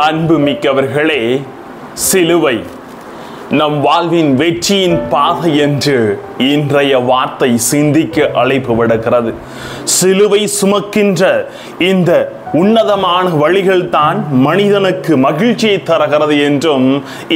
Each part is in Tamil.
அன்பு மிக்கவர்களே, சிலுவை நம் வாழ்வின் வெற்றியின் பாதை என்று இன்றைய வார்த்தை சிந்திக்க அழைப்பு விடுக்கிறது. சிலுவை சுமக்கின்ற இந்த உன்னதமான வழிகள் தான் மனிதனுக்கு மகிழ்ச்சியை தருகிறது என்றும்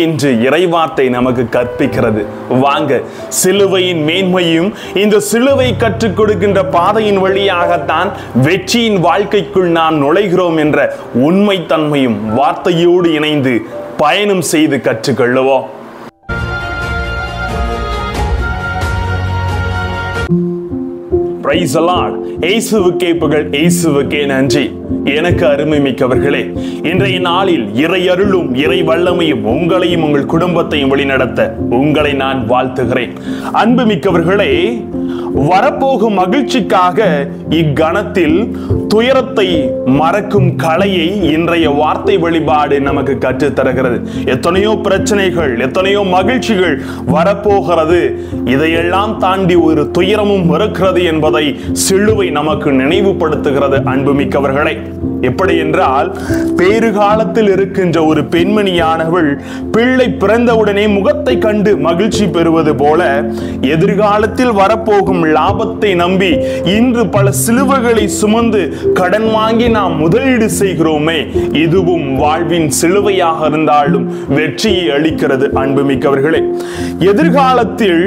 இன்று இறைவார்த்தை நமக்கு கற்பிக்கிறது. வாங்க, சிலுவையின் மேன்மையும் இந்த சிலுவை கற்றுக் கொடுக்கின்ற பாதையின் வழியாகத்தான் வெற்றியின் வாழ்க்கைக்குள் நாம் நுழைகிறோம் என்ற உண்மைத்தன்மையும் வார்த்தையோடு இணைந்து பயணம் செய்து கற்றுக்கொள்ளுவோம். Praise the Lord. இயேசுவுக்கே புகழ், இயேசுவுக்கே நன்றி. எனக்கு அருமை மிக்கவர்களே, இன்றைய நாளில் இறை அருளும் இறை வல்லமையும் உங்களையும் உங்கள் குடும்பத்தையும் வழிநடத்த உங்களை நான் வாழ்த்துகிறேன். அன்பு மிக்கவர்களே, வரப்போகும் மகிழ்ச்சிக்காக இக்கணத்தில் துயரத்தை மறக்கும் கலையை இன்றைய வார்த்தை வழிபாடு நமக்கு கற்றுத் தருகிறது. எத்தனையோ பிரச்சனைகள், எத்தனையோ மகிழ்ச்சிகள் வரப்போகிறது. இதையெல்லாம் தாண்டி ஒரு துயரமும் இருக்கிறது என்பதை சிலுவை நமக்கு நினைவுபடுத்துகிறது. அன்புமிக்கவர்களே, எப்படி என்றால், பேறுகாலத்தில் இருக்கின்ற ஒரு பெண்மணியானவள் பிள்ளை பிறந்தவுடனே முகத்தை கண்டு மகிழ்ச்சி பெறுவது போல, எதிர்காலத்தில் வரப்போகும் லாபத்தை நம்பி இன்று பல சிலுவைகளை சுமந்து கடன் வாங்கி நாம் முதலீடு செய்கிறோமே, இதுவும் வாழ்வின் சிலுவையாக இருந்தாலும் வெற்றியை அளிக்கிறது. அன்புமிக்கவர்களே, எதிர்காலத்தில்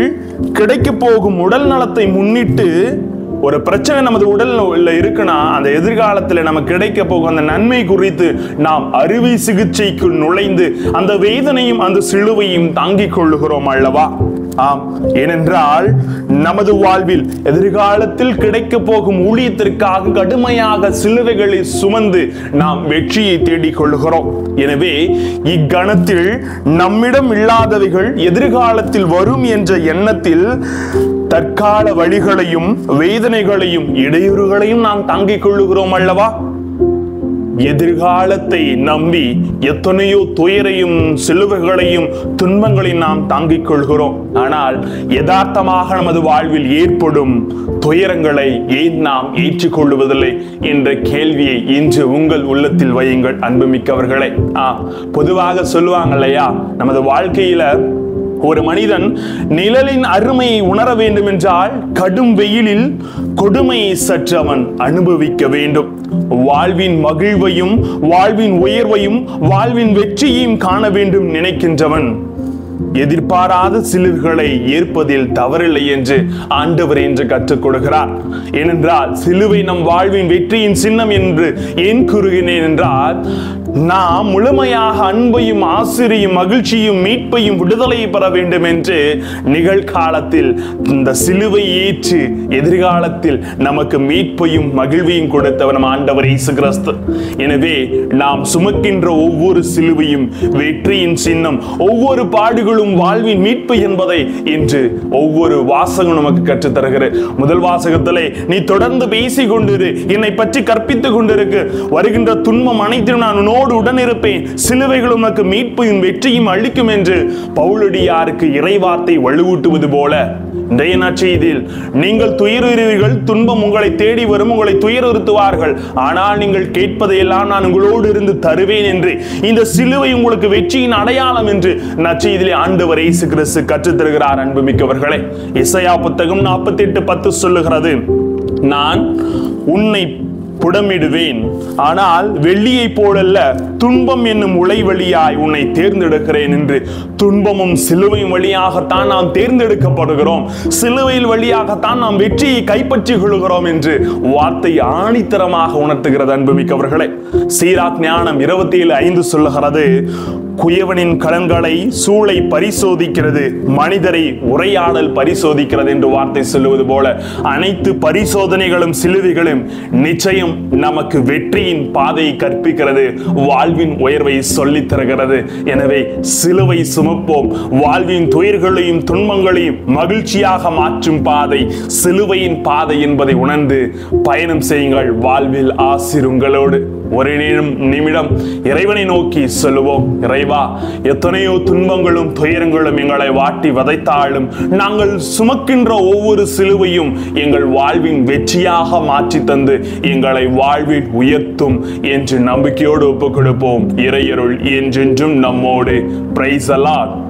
கிடைக்க போகும் உடல் நலத்தை முன்னிட்டு ஒரு பிரச்சனை நமது உடல்ல இருக்குன்னா, அந்த எதிர்காலத்தில் நமக்கு கிடைக்க போகும் அந்த நன்மை குறித்து நாம் அறுவை சிகிச்சைக்கு நுழைந்து அந்த வேதனையும் அந்த சிலுவையும் தாங்கிக் கொள்ளுகிறோம் அல்லவா? ஆம், ஏனென்றால் நமது வாழ்வில் எதிர்காலத்தில் கிடைக்க போகும் ஊழியத்திற்காக கடுமையாக சிலுவைகளை சுமந்து நாம் வெற்றியை தேடிக் கொள்ளுகிறோம். எனவே இக்கணத்தில் நம்மிடம் இல்லாதவைகள் எதிர்காலத்தில் வரும் என்ற எண்ணத்தில் தற்கால வழிகளையும் வேதனைகளையும் இடையூறுகளையும் நாம் தாங்கிக் கொள்ளுகிறோம் அல்லவா? எதிர்காலத்தை நம்பி எத்தனையோ துயரையும் சிலுவைகளையும் துன்பங்களையும் நாம் தாங்கிக் கொள்கிறோம். ஆனால் யதார்த்தமாக நமது வாழ்வில் ஏற்படும் துயரங்களை ஏன் நாம் ஏற்றுக்கொள்வதில்லை என்ற கேள்வியை இன்று உங்கள் உள்ளத்தில் வையுங்கள். அன்புமிக்கவர்களே, பொதுவாக சொல்லுவாங்க இல்லையா, நமது வாழ்க்கையில ஒரு மனிதன் நிழலின் அருமையை உணர வேண்டும் என்றால் கடும் வெயிலில் கொடுமையை சற்று அவன் அனுபவிக்க வேண்டும். வாழ்வின் மகிழ்வையும் வாழ்வின் உயர்வையும் வாழ்வின் வெற்றியையும் காண வேண்டும் நினைக்கின்றவன் எதிர்பாராத சிலுவைகளை ஏற்பதில் தவறில்லை என்று ஆண்டவர் என்று கற்றுக் கொடுக்கிறார். ஏனென்றால் சிலுவை நம் வாழ்வின் வெற்றியின் சின்னம் என்று ஏன் கூறுகிறேன் என்றால், நாம் முழுமையாக அன்பையும் ஆசிரியும் மகிழ்ச்சியும் மீட்பையும் விடுதலை பெற வேண்டும் என்று நிகழ்காலத்தில் இந்த சிலுவை ஏற்று எதிர்காலத்தில் நமக்கு மீட்பையும் மகிழ்வையும் கொடுத்தவர் நம் ஆண்டவர் இயேசு கிறிஸ்து. எனவே நாம் சுமக்கின்ற ஒவ்வொரு சிலுவையும் வெற்றியின் சின்னம், ஒவ்வொரு பாடுகளும் வாழ்வின் மீட்பு என்பதை இன்று ஒவ்வொரு வாசகம் நமக்கு கற்றுத் தருகிறது. முதல் வாசகத்திலே, நீ தொடர்ந்து பேசிக் கொண்டிரு, என்னை பற்றி கற்பித்துக் கொண்டிருக்கு, வருகின்ற துன்பம் அனைத்தும் நான் உடன் இருப்பேன், சிலுவைகள் உனக்கு மீட்பையும் வெற்றியும் அளிக்கும் என்று பவுலடியாருக்கு இறைவார்த்தை வலுவூட்டுவது போல, இன்றைய நற்செய்தியில் நீங்கள் துயருவீர்கள், துன்பம் உங்களை தேடி வரும், உங்களை துயருறுத்துவார்கள், ஆனால் நீங்கள் கேட்பதையெல்லாம் நான் உங்களோடு இருந்து தருவேன் என்று, இந்த சிலுவை உங்களுக்கு வெற்றியின் அடையாளம் என்று நற்செய்தியிலே ஆண்டவர் இயேசு கிறிஸ்து கற்றுத் தருகிறார். அன்புமிக்கவர்களே, எசாயா புத்தகம் 48:10 சொல்லுகிறது, நான் உன்னை புடமிடுவேன், ஆனால் வெள்ளியை போலல்ல, துன்பம் என்னும் உலை வழியாய் உன்னை தேர்ந்தெடுக்கிறேன் என்று. துன்பமும் சிலுவையும் வழியாகத்தான் நாம் தேர்ந்தெடுக்கப்படுகிறோம், சிலுவையில் வழியாகத்தான் நாம் வெற்றியை கைப்பற்றிக் கொள்கிறோம் என்று வார்த்தை ஆணித்தரமாக உணர்த்துகிறது. அன்புமிக்கவர்களே, சீராக் ஞானம் 27:5 சொல்லுகிறது, குயவனின் கலன்களை சூளை பரிசோதிக்கிறது, மனிதரை உரையாடல் பரிசோதிக்கிறது என்று வார்த்தை சொல்லுவது போல, அனைத்து பரிசோதனைகளும் சிலுவைகளும் நிச்சயம் நமக்கு வெற்றியின் பாதையை கற்பிக்கிறது, வாழ்வின் உயர்வை சொல்லித் தருகிறது. எனவே சிலுவை சுமப்போம். வாழ்வின் துயர்களையும் துன்பங்களையும் மகிழ்ச்சியாக மாற்றும் பாதை சிலுவையின் பாதை என்பதை உணர்ந்து பயணம் செய்யுங்கள். வாழ்வில் ஆசீர் உங்களோடு. ஒரு நிமிடம் இறைவனை நோக்கி சொல்லுவோம். இறைவா, எத்தனையோ துன்பங்களும் துயரங்களும் எங்களை வாட்டி வதைத்தாலும் நாங்கள் சுமக்கின்ற ஒவ்வொரு சிலுவையும் எங்கள் வாழ்வின் வெற்றியாக மாற்றி தந்து எங்களை வாழ்வில் உயர்த்தும் என்று நம்பிக்கையோடு ஒப்புக் கொடுப்போம். இறையருள் என்றென்றும் நம்மோடு. Praise the Lord.